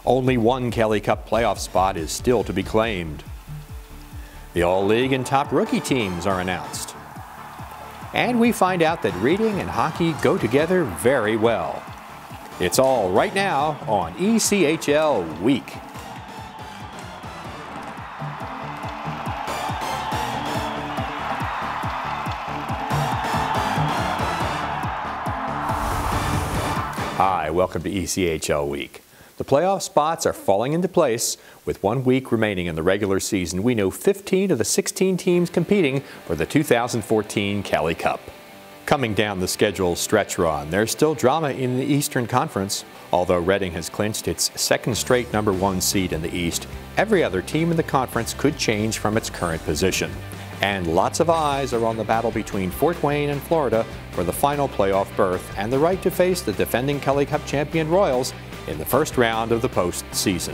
Only one Kelly Cup playoff spot is still to be claimed. The All-League and top rookie teams are announced. And we find out that reading and hockey go together very well. It's all right now on ECHL Week. Hi, welcome to ECHL Week. The playoff spots are falling into place. With 1 week remaining in the regular season, we know 15 of the 16 teams competing for the 2014 Kelly Cup. Coming down the schedule stretch run, there's still drama in the Eastern Conference. Although Reading has clinched its second straight #1 seed in the East, every other team in the conference could change from its current position. And lots of eyes are on the battle between Fort Wayne and Florida for the final playoff berth and the right to face the defending Kelly Cup champion Royals in the first round of the postseason.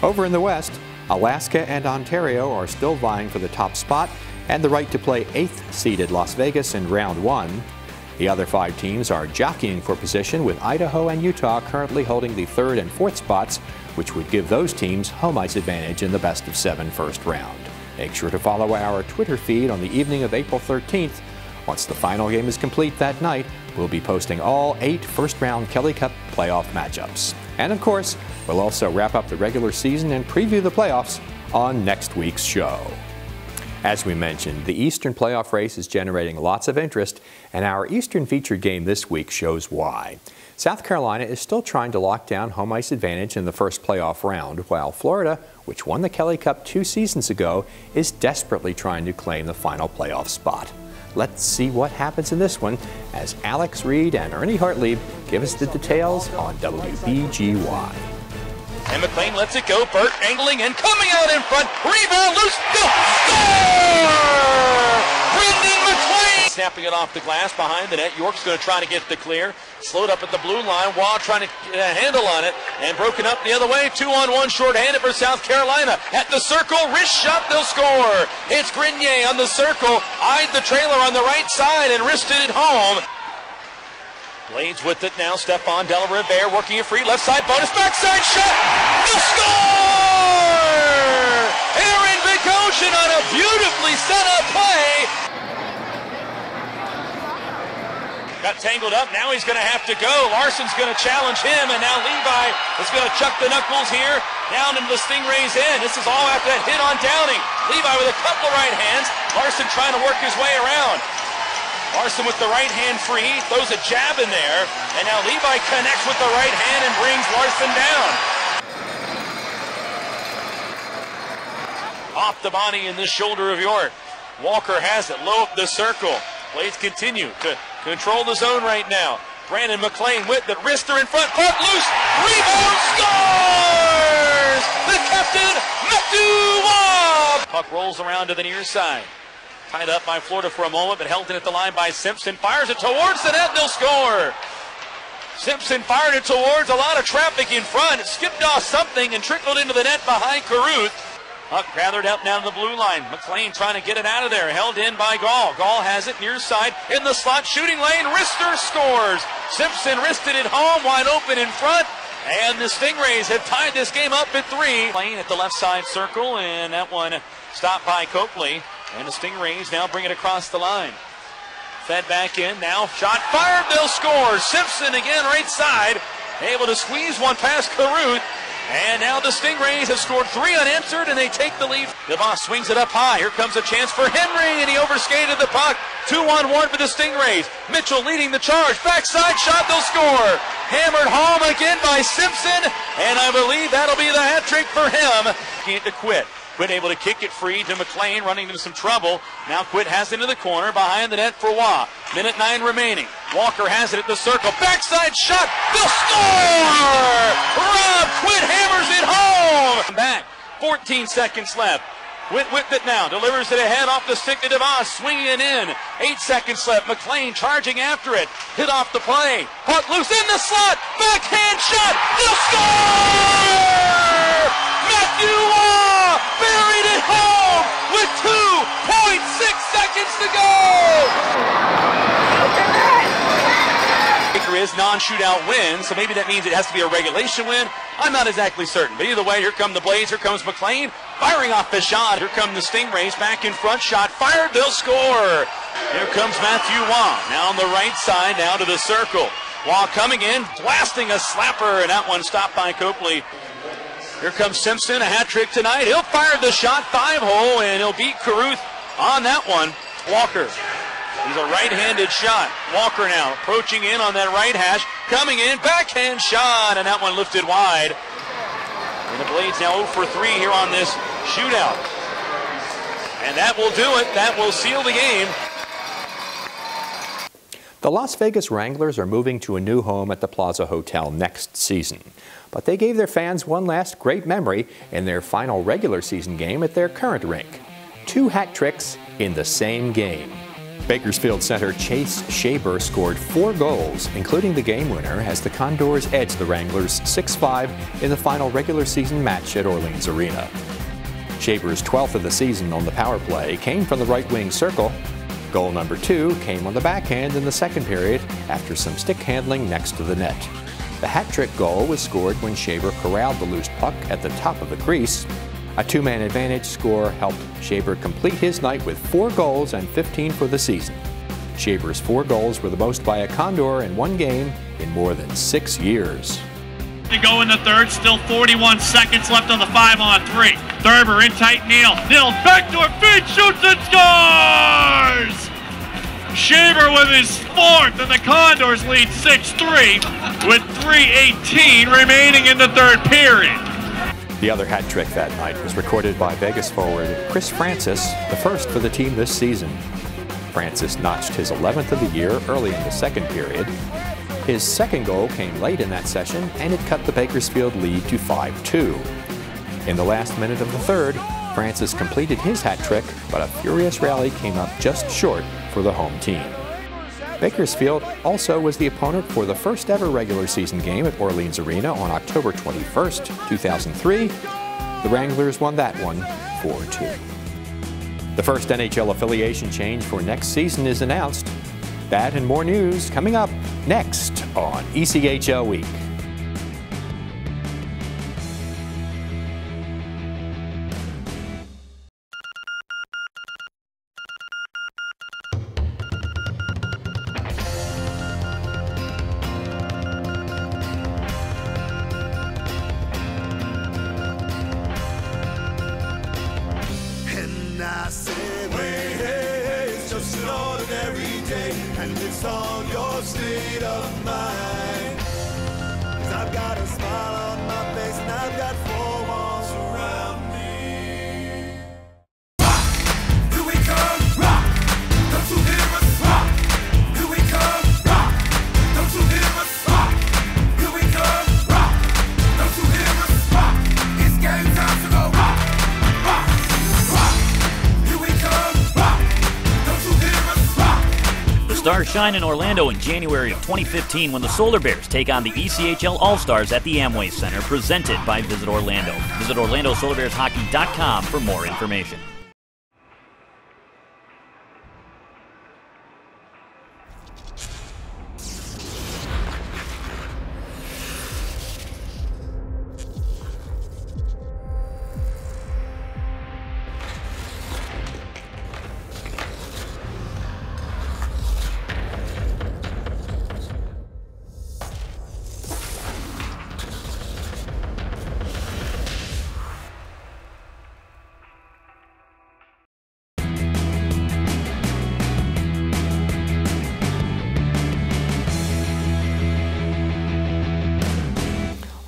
Over in the West, Alaska and Ontario are still vying for the top spot and the right to play 8th-seeded Las Vegas in round 1. The other 5 teams are jockeying for position, with Idaho and Utah currently holding the 3rd and 4th spots, which would give those teams home ice advantage in the best-of-7 first round. Make sure to follow our Twitter feed on the evening of April 13th. Once the final game is complete that night, we'll be posting all 8 first-round Kelly Cup playoff matchups. And of course, we'll also wrap up the regular season and preview the playoffs on next week's show. As we mentioned, the Eastern playoff race is generating lots of interest, and our Eastern featured game this week shows why. South Carolina is still trying to lock down home ice advantage in the first playoff round, while Florida, which won the Kelly Cup 2 seasons ago, is desperately trying to claim the final playoff spot. Let's see what happens in this one as Alex Reed and Ernie Hartlieb give us the details on WBGY. And McLean lets it go. Burt angling and coming out in front. Rebound loose. Score! Brendan McLean! Snapping it off the glass behind the net. York's going to try to get the clear. Slowed up at the blue line. Waugh trying to get a handle on it. And broken up the other way. 2-on-1 short-handed for South Carolina. At the circle. Wrist shot. They'll score. It's Grenier on the circle. Eyed the trailer on the right side and wristed it home. Blades with it now. Stephon Del Rivera working it free. Left side bonus. Backside shot. The score! Aaron Bigosian on a beautifully set up play. Got tangled up. Now he's going to have to go. Larson's going to challenge him. And now Levi is going to chuck the knuckles here down into the Stingrays' end. This is all after that hit on Downing. Levi with a couple right hands. Larson trying to work his way around. Larson with the right hand free, throws a jab in there, and now Levi connects with the right hand and brings Larson down. Off the body in the shoulder of York. Walker has it, low up the circle. Blades continue to control the zone right now. Brandon McLean with the wrister in front, puck loose, rebound, scores! The captain, Matthew Waugh! Puck rolls around to the near side. Tied up by Florida for a moment, but held in at the line by Simpson. Fires it towards the net, they'll score. Simpson fired it towards a lot of traffic in front. It skipped off something and trickled into the net behind Caruth. Puck gathered up down the blue line. McLean trying to get it out of there. Held in by Gall. Gall has it near side in the slot. Shooting lane. Wrister scores. Simpson wristed it home, wide open in front. And the Stingrays have tied this game up at 3. Playing at the left side circle, and that one stopped by Coakley. And the Stingrays now bring it across the line. Fed back in, now shot fired, they'll score. Simpson again right side, able to squeeze one past Caruth. And now the Stingrays have scored 3 unanswered, and they take the lead. DeVos swings it up high. Here comes a chance for Henry, and he overskated the puck. 2-on-1 for the Stingrays. Mitchell leading the charge. Backside shot, they'll score. Hammered home again by Simpson, and I believe that'll be the hat trick for him. Can't to quit. Quinn able to kick it free to McLean, running into some trouble. Now Quinn has it into the corner, behind the net for Waugh. Minute 9 remaining. Walker has it at the circle. Backside shot. They'll score! Rob Quinn hammers it home! Back. 14 seconds left. Quinn whipped it now. Delivers it ahead off the stick to DeVos. Swinging it in. 8 seconds left. McLean charging after it. Hit off the play. Puck loose in the slot. Backhand shot. They'll score! Matthew Waugh buried it home with 2.6 seconds to go. Is non-shootout win, so maybe that means it has to be a regulation win. I'm not exactly certain, but either way, here come the Blades, here comes McLean, firing off the shot. Here come the Stingrays, back in front, shot fired, they'll score. Here comes Matthew Wong, now on the right side, now to the circle. Wong coming in, blasting a slapper, and that one stopped by Copley. Here comes Simpson, a hat trick tonight. He'll fire the shot, 5-hole, and he'll beat Caruth on that one. Walker. He's a right-handed shot. Walker now approaching in on that right hash. Coming in, backhand shot, and that one lifted wide. And the Blades now 0 for 3 here on this shootout. And that will do it. That will seal the game. The Las Vegas Wranglers are moving to a new home at the Plaza Hotel next season. But they gave their fans one last great memory in their final regular season game at their current rink. 2 hat tricks in the same game. Bakersfield center Chase Shaber scored 4 goals, including the game winner, as the Condors edged the Wranglers 6-5 in the final regular season match at Orleans Arena. Shaber's 12th of the season on the power play came from the right wing circle. Goal number 2 came on the backhand in the second period after some stick handling next to the net. The hat trick goal was scored when Shaber corralled the loose puck at the top of the crease. A 2-man advantage score helped Shaber complete his night with 4 goals and 15 for the season. Shaber's 4 goals were the most by a Condor in one game in more than 6 years. To go in the third, still 41 seconds left on the 5-on-3. Thurber in tight, Neal backdoor feed, shoots and scores! Shaber with his 4th, and the Condors lead 6-3 with 3:18 remaining in the third period. The other hat trick that night was recorded by Vegas forward Chris Francis, the first for the team this season. Francis notched his 11th of the year early in the second period. His second goal came late in that session, and it cut the Bakersfield lead to 5-2. In the last minute of the third, Francis completed his hat trick, but a furious rally came up just short for the home team. Bakersfield also was the opponent for the first ever regular season game at Orleans Arena on October 21st, 2003. The Wranglers won that one 4-2. The first NHL affiliation change for next season is announced. That and more news coming up next on ECHL Week. I say, hey, it's just an ordinary day, and it's all your state of mind. 'Cause I've got a smile on my face, and I've got 4 walls around me. Rock, here we come, rock, don't you hear us, rock, here we come, rock, don't you hear us, rock, here we come, rock, don't you hear us, rock, it's game time to go rock, rock, rock. The stars shine in Orlando in January of 2015 when the Solar Bears take on the ECHL AllStars at the Amway Center, presented by Visit Orlando. Visit OrlandoSolarBearsHockey.com for more information.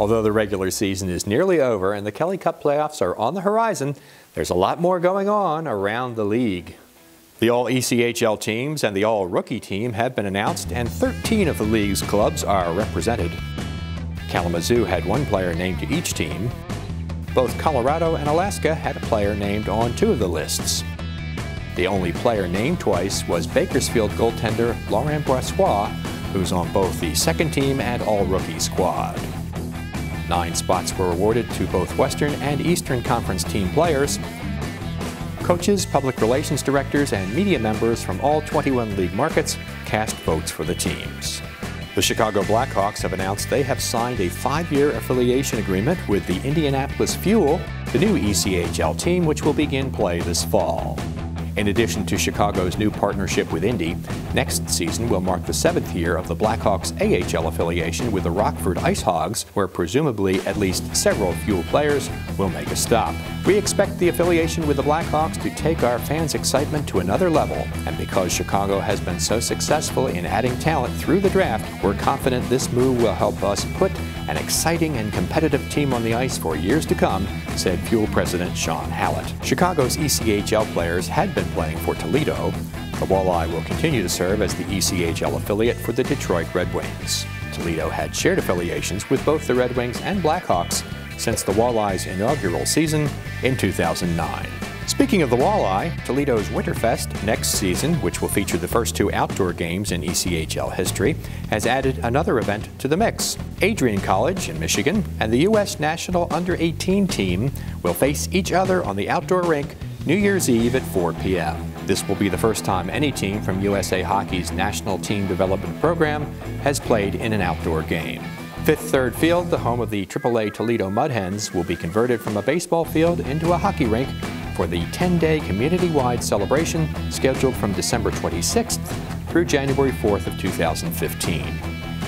Although the regular season is nearly over and the Kelly Cup playoffs are on the horizon, there's a lot more going on around the league. The All-ECHL teams and the All-Rookie team have been announced, and 13 of the league's clubs are represented. Kalamazoo had 1 player named to each team. Both Colorado and Alaska had a player named on 2 of the lists. The only player named twice was Bakersfield goaltender Laurent Brossois, who's on both the second team and All-Rookie squad. 9 spots were awarded to both Western and Eastern Conference team players. Coaches, public relations directors, and media members from all 21 league markets cast votes for the teams. The Chicago Blackhawks have announced they have signed a 5-year affiliation agreement with the Indianapolis Fuel, the new ECHL team, which will begin play this fall. In addition to Chicago's new partnership with Indy, next season will mark the 7th year of the Blackhawks AHL affiliation with the Rockford Ice Hogs, where presumably at least several Fuel players will make a stop. We expect the affiliation with the Blackhawks to take our fans' excitement to another level, and because Chicago has been so successful in adding talent through the draft, we're confident this move will help us put an exciting and competitive team on the ice for years to come, said Fuel President Sean Hallett. Chicago's ECHL players had been playing for Toledo. The Walleye will continue to serve as the ECHL affiliate for the Detroit Red Wings. Toledo had shared affiliations with both the Red Wings and Blackhawks since the Walleye's inaugural season in 2009. Speaking of the Walleye, Toledo's Winterfest next season, which will feature the first 2 outdoor games in ECHL history, has added another event to the mix. Adrian College in Michigan and the U.S. National Under-18 team will face each other on the outdoor rink New Year's Eve at 4 p.m. This will be the first time any team from USA Hockey's National Team Development Program has played in an outdoor game. Fifth Third Field, the home of the AAA Toledo Mudhens, will be converted from a baseball field into a hockey rink for the 10-day community-wide celebration scheduled from December 26th through January 4th of 2015.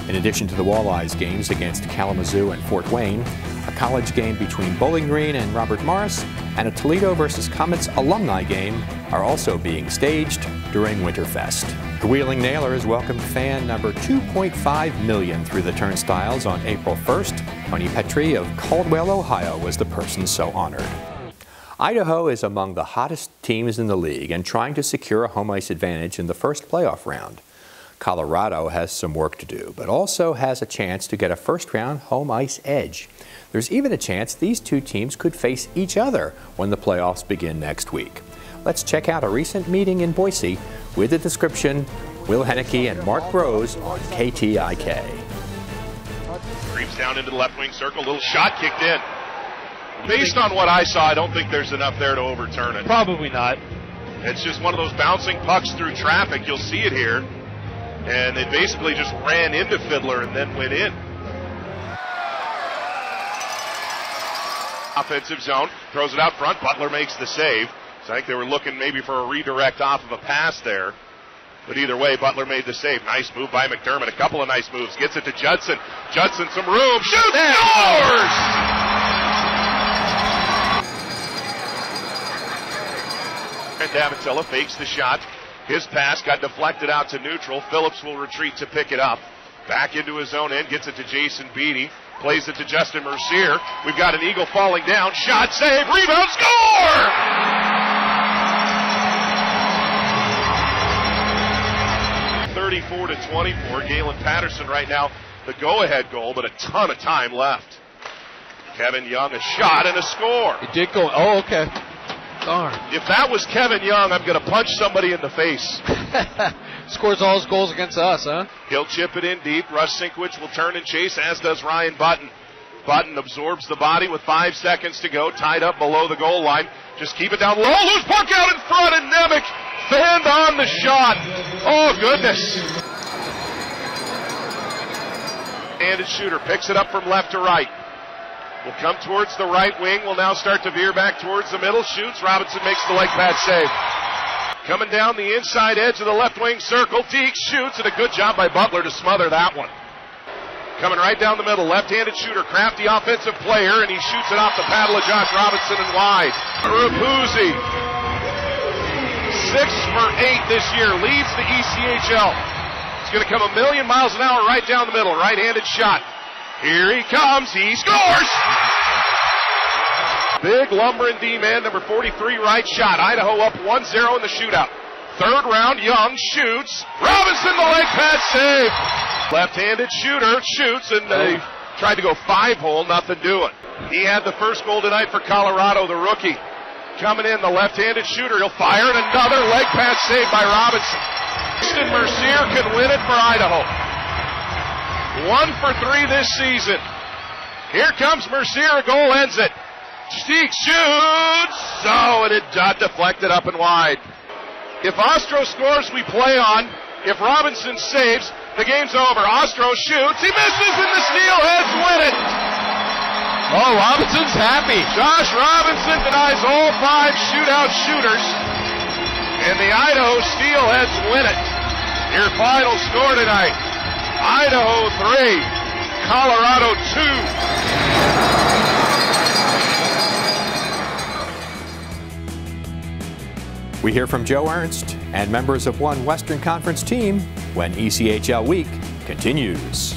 In addition to the Walleyes games against Kalamazoo and Fort Wayne, a college game between Bowling Green and Robert Morris, and a Toledo versus Comets alumni game are also being staged during Winterfest. The Wheeling Nailers welcomed fan number 2.5 million through the turnstiles on April 1st. Tony Petrie of Caldwell, Ohio was the person so honored. Idaho is among the hottest teams in the league and trying to secure a home ice advantage in the first playoff round. Colorado has some work to do, but also has a chance to get a first-round home ice edge. There's even a chance these two teams could face each other when the playoffs begin next week. Let's check out a recent meeting in Boise with the description, Will Henneke and Mark Rose on KTIK. Creeps down into the left wing circle, little shot kicked in. Based on what I saw, I don't think there's enough there to overturn it. Probably not. It's just one of those bouncing pucks through traffic. You'll see it here. And it basically just ran into Fiddler and then went in. Offensive zone, throws it out front. Butler makes the save. So I think they were looking maybe for a redirect off of a pass there. But either way, Butler made the save. Nice move by McDermott. A couple of nice moves. Gets it to Judson. Judson some room. Shoots! Scores! And Davatilla fakes the shot. His pass got deflected out to neutral. Phillips will retreat to pick it up. Back into his own end. Gets it to Jason Beatty. Plays it to Justin Mercier. We've got an Eagle falling down. Shot, save, rebound, score! 34-24. Galen Patterson right now the go-ahead goal, but a ton of time left. Kevin Young, a shot and a score. It did go. Oh, okay. Darn. If that was Kevin Young, I'm going to punch somebody in the face. Scores all his goals against us, huh? He'll chip it in deep. Russ Sinkwich will turn and chase, as does Ryan Button. Button absorbs the body with 5 seconds to go, tied up below the goal line. Just keep it down low. Loose puck out in front, and Nemec fanned on the shot. Oh, goodness. Handed shooter picks it up from left to right. Will come towards the right wing. Will now start to veer back towards the middle. Shoots. Robinson makes the leg pad save. Coming down the inside edge of the left wing circle. Teague shoots, and a good job by Butler to smother that one. Coming right down the middle. Left-handed shooter. Crafty offensive player, and he shoots it off the paddle of Josh Robinson and wide. Rapuzzi. 6 for 8 this year. Leads the ECHL. It's going to come a million miles an hour right down the middle. Right-handed shot. Here he comes. He scores! Big lumbering D-man, number 43, right shot. Idaho up 1-0 in the shootout. Third round, Young shoots. Robinson, the leg pad save. Left-handed shooter shoots, and they tried to go 5-hole, nothing doing. He had the first goal tonight for Colorado, the rookie. Coming in, the left-handed shooter. He'll fire, and another leg pass saved by Robinson. Justin Mercier can win it for Idaho. 1 for 3 this season. Here comes Mercier, a goal ends it. Steek shoots! Oh, and it got deflected up and wide. If Ostro scores, we play on. If Robinson saves, The game's over. Ostro shoots. He misses, and the Steelheads win it. Oh, Robinson's happy. Josh Robinson denies all 5 shootout shooters, and the Idaho Steelheads win it. Your final score tonight, Idaho 3, Colorado 2. We hear from Joe Ernst and members of one Western Conference team when ECHL Week continues.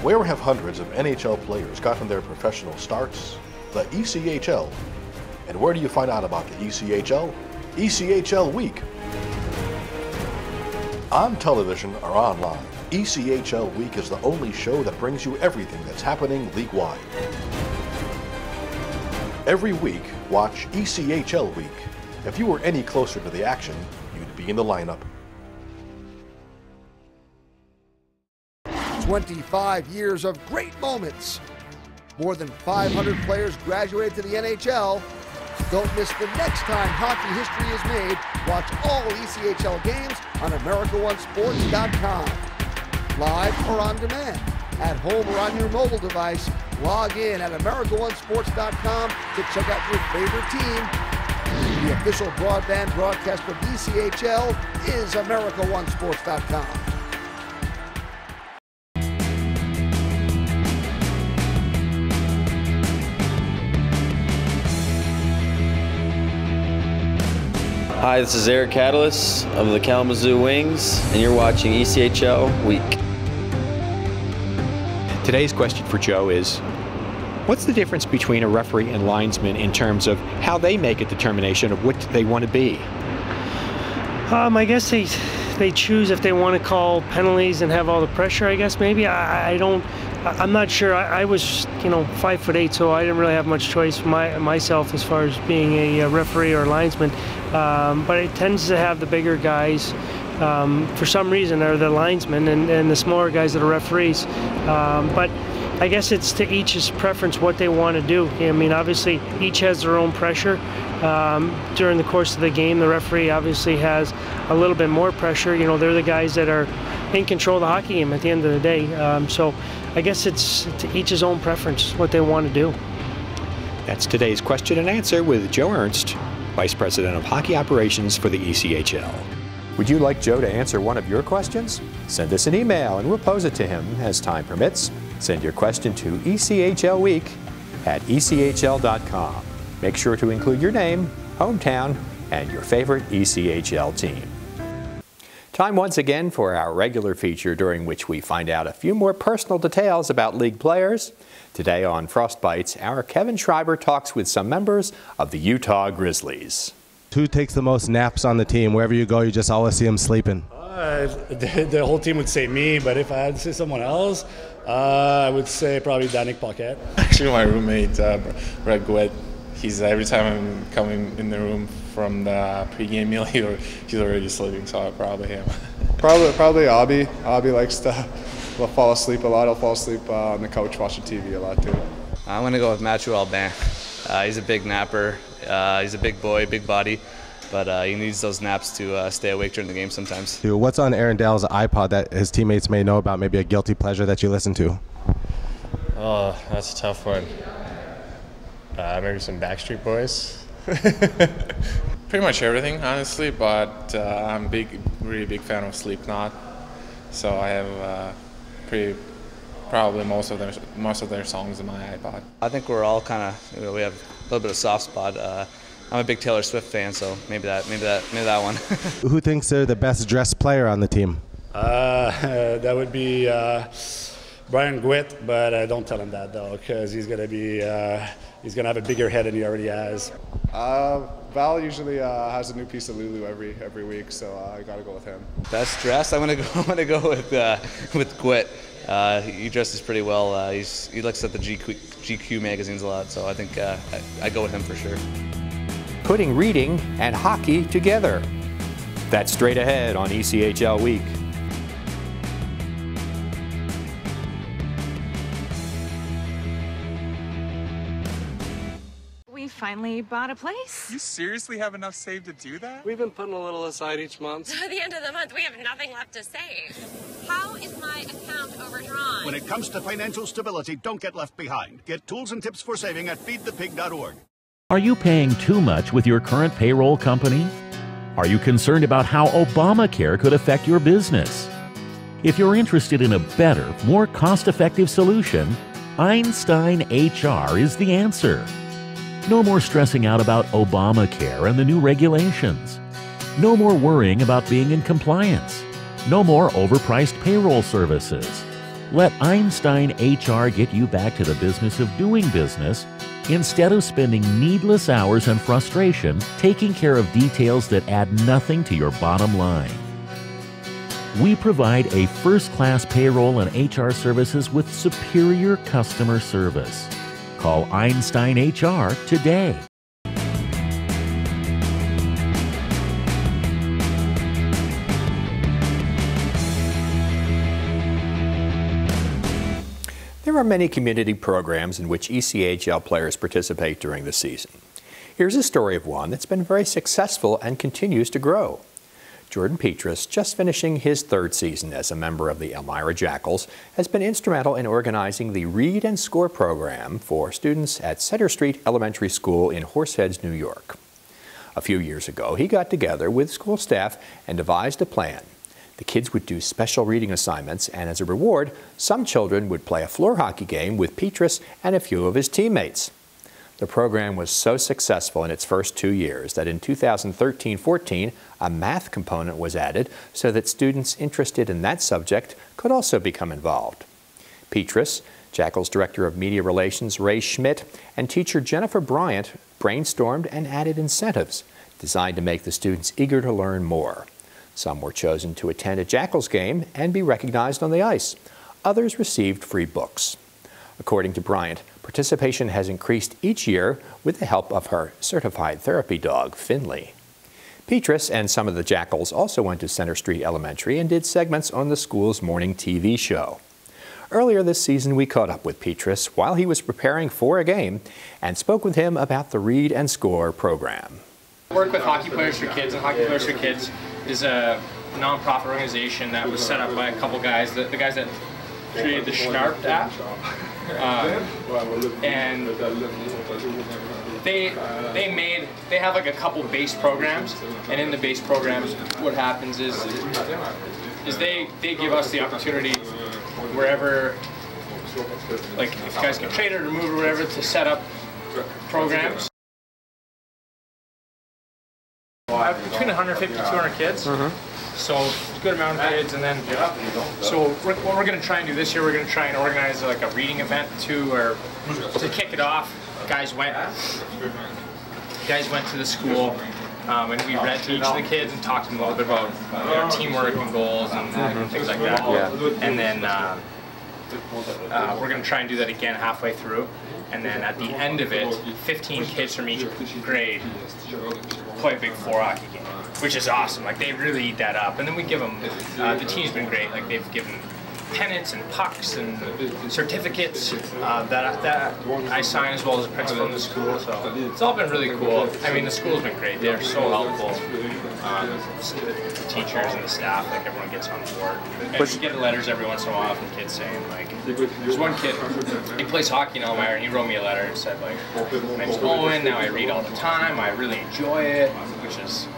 Where have hundreds of NHL players gotten their professional starts? The ECHL. And where do you find out about the ECHL? ECHL Week. On television or online, ECHL Week is the only show that brings you everything that's happening league-wide. Every week, watch ECHL Week. If you were any closer to the action, you'd be in the lineup. 25 years of great moments. More than 500 players graduated to the NHL. Don't miss the next time hockey history is made. Watch all ECHL games on AmericaOneSports.com. Live or on demand, at home or on your mobile device. Log in at AmericaOneSports.com to check out your favorite team. The official broadband broadcast of ECHL is AmericaOneSports.com. Hi, this is Eric Catalyst of the Kalamazoo Wings, and you're watching ECHL Week. Today's question for Joe is, what's the difference between a referee and linesman in terms of how they make a determination of what they want to be? I guess they choose if they want to call penalties and have all the pressure, I guess, maybe. I'm not sure. I was, 5'8", so I didn't really have much choice for myself as far as being a referee or linesman. But it tends to have the bigger guys, for some reason, are the linesmen, and the smaller guys are the referees. But I guess it's to each's preference what they want to do. I mean, obviously, each has their own pressure. During the course of the game, the referee obviously has a little bit more pressure. They're the guys that are in control of the hockey game at the end of the day. So I guess it's to each his own preference what they want to do. That's today's question and answer with Joe Ernst, Vice President of Hockey Operations for the ECHL. Would you like Joe to answer one of your questions? Send us an email and we'll pose it to him as time permits. Send your question to ECHLweek@ECHL.com. Make sure to include your name, hometown, and your favorite ECHL team. Time once again for our regular feature during which we find out a few more personal details about league players. Today on Frostbites, our Kevin Schreiber talks with some members of the Utah Grizzlies. Who takes the most naps on the team? Wherever you go, you just always see them sleeping. The whole team would say me, but if I had to say someone else, I would say probably Danik Paquette. Actually, my roommate, Brett Gwitt, every time I'm coming in the room from the pregame meal, he's already sleeping, so probably him. Probably Abby. Abby likes to fall asleep a lot. He'll fall asleep on the couch watching TV a lot too. I'm going to go with Matthew Albin. He's a big napper. He's a big boy, big body, but he needs those naps to stay awake during the game sometimes. What's on Aaron Dell's iPod that his teammates may know about, maybe a guilty pleasure that you listen to? Oh, that's a tough one. Maybe some Backstreet Boys. Pretty much everything, honestly, but I'm really big fan of Slipknot, so I have probably most of their songs in my iPod. I think we're all kind of, we have a little bit of soft spot. I'm a big Taylor Swift fan, so maybe that one. Who thinks they're the best dressed player on the team? That would be Brian Gwitt, but don't tell him that though, because he's gonna have a bigger head than he already has. Val usually has a new piece of Lulu every week, so I gotta go with him. Best dressed? I'm gonna go with Gwitt. He dresses pretty well. He looks at the GQ magazines a lot, so I think I go with him for sure. Putting reading and hockey together. That's straight ahead on ECHL Week. We finally bought a place. You seriously have enough saved to do that? We've been putting a little aside each month. At the end of the month, we have nothing left to save. How is my account overdrawn? When it comes to financial stability, don't get left behind. Get tools and tips for saving at feedthepig.org. Are you paying too much with your current payroll company? Are you concerned about how Obamacare could affect your business? If you're interested in a better, more cost-effective solution, Einstein HR is the answer. No more stressing out about Obamacare and the new regulations. No more worrying about being in compliance. No more overpriced payroll services. Let Einstein HR get you back to the business of doing business instead of spending needless hours and frustration taking care of details that add nothing to your bottom line. We provide a first-class payroll and HR services with superior customer service. Call Einstein HR today. There are many community programs in which ECHL players participate during the season. Here's a story of one that's been very successful and continues to grow. Jordan Petrus, just finishing his third season as a member of the Elmira Jackals, has been instrumental in organizing the Read and Score program for students at Center Street Elementary School in Horseheads, New York. A few years ago, he got together with school staff and devised a plan. The kids would do special reading assignments, and as a reward, some children would play a floor hockey game with Petrus and a few of his teammates. The program was so successful in its first 2 years that in 2013-14, a math component was added so that students interested in that subject could also become involved. Petrus, Jackals Director of Media Relations Ray Schmidt, and teacher Jennifer Bryant brainstormed and added incentives designed to make the students eager to learn more. Some were chosen to attend a Jackals game and be recognized on the ice. Others received free books. According to Bryant, participation has increased each year with the help of her certified therapy dog, Finley. Petrus and some of the Jackals also went to Center Street Elementary and did segments on the school's morning TV show. Earlier this season, we caught up with Petrus while he was preparing for a game and spoke with him about the Read and Score program. I work with Hockey Players for Kids, and Hockey Players for Kids is a nonprofit organization that was set up by a couple guys, the guys that created the Schnarp app. And they have like a couple base programs, and in the base programs what happens is they give us the opportunity wherever, like if you guys get traded or moved or whatever, to set up programs. Between 150 and 200 kids. So a good amount of kids, and then so what we're going to try and do this year, we're going to try and organize like a reading event too, or to kick it off. Guys went to the school, and we read to each of the kids and talked to them a little bit about their teamwork and goals and things like that. And then we're going to try and do that again halfway through, and then at the end of it, 15 kids from each grade play a big floor hockey game, which is awesome. Like, they really eat that up. And then we give them, the team's been great. Like, they've given pennants and pucks and certificates that I sign, as well as the principal in the school. So it's all been really cool. I mean, the school's been great. They're so helpful. The teachers and the staff, like, everyone gets on board. And we get letters every once in a while from kids saying, like, there's one kid, he plays hockey in Elmira, and he wrote me a letter and said, like, my name's Owen, now I read all the time, I really enjoy it, which is,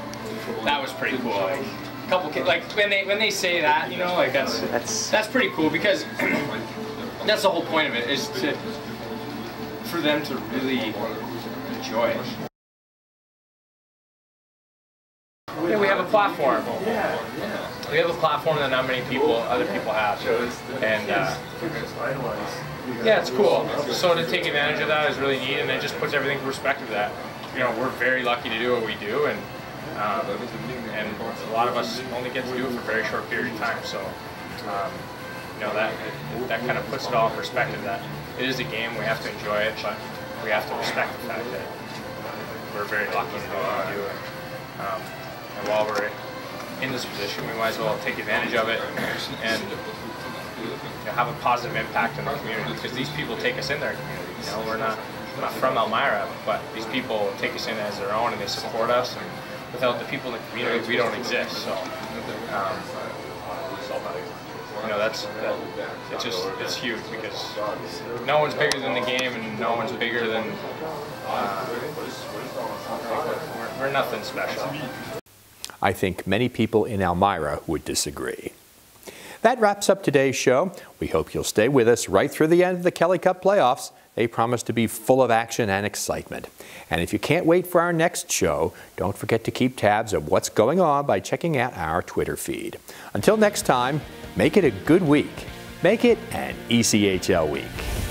that was pretty cool. Like, a couple kids, like, when they say that, you know, like, that's pretty cool, because that's the whole point of it, is for them to really enjoy it. Yeah, we have a platform. We have a platform that not many other people have, and yeah, it's cool. So to take advantage of that is really neat, and it just puts everything in perspective. That, you know, we're very lucky to do what we do, and a lot of us only get to do it for a very short period of time. So you know, that kind of puts it all in perspective. That it is a game, we have to enjoy it, but we have to respect the fact that we're very lucky to do what we do. And while we're in this position, we might as well take advantage of it and, you know, have a positive impact in the community, because these people take us in their community. You know, we're not from Elmira, but these people take us in as their own and they support us. And without the people in the community, we don't exist. So, you know, it's huge because no one's bigger than the game and no one's bigger than. We're nothing special. I think many people in Elmira would disagree. That wraps up today's show. We hope you'll stay with us right through the end of the Kelly Cup playoffs. They promise to be full of action and excitement. And if you can't wait for our next show, don't forget to keep tabs of what's going on by checking out our Twitter feed. Until next time, make it a good week. Make it an ECHL week.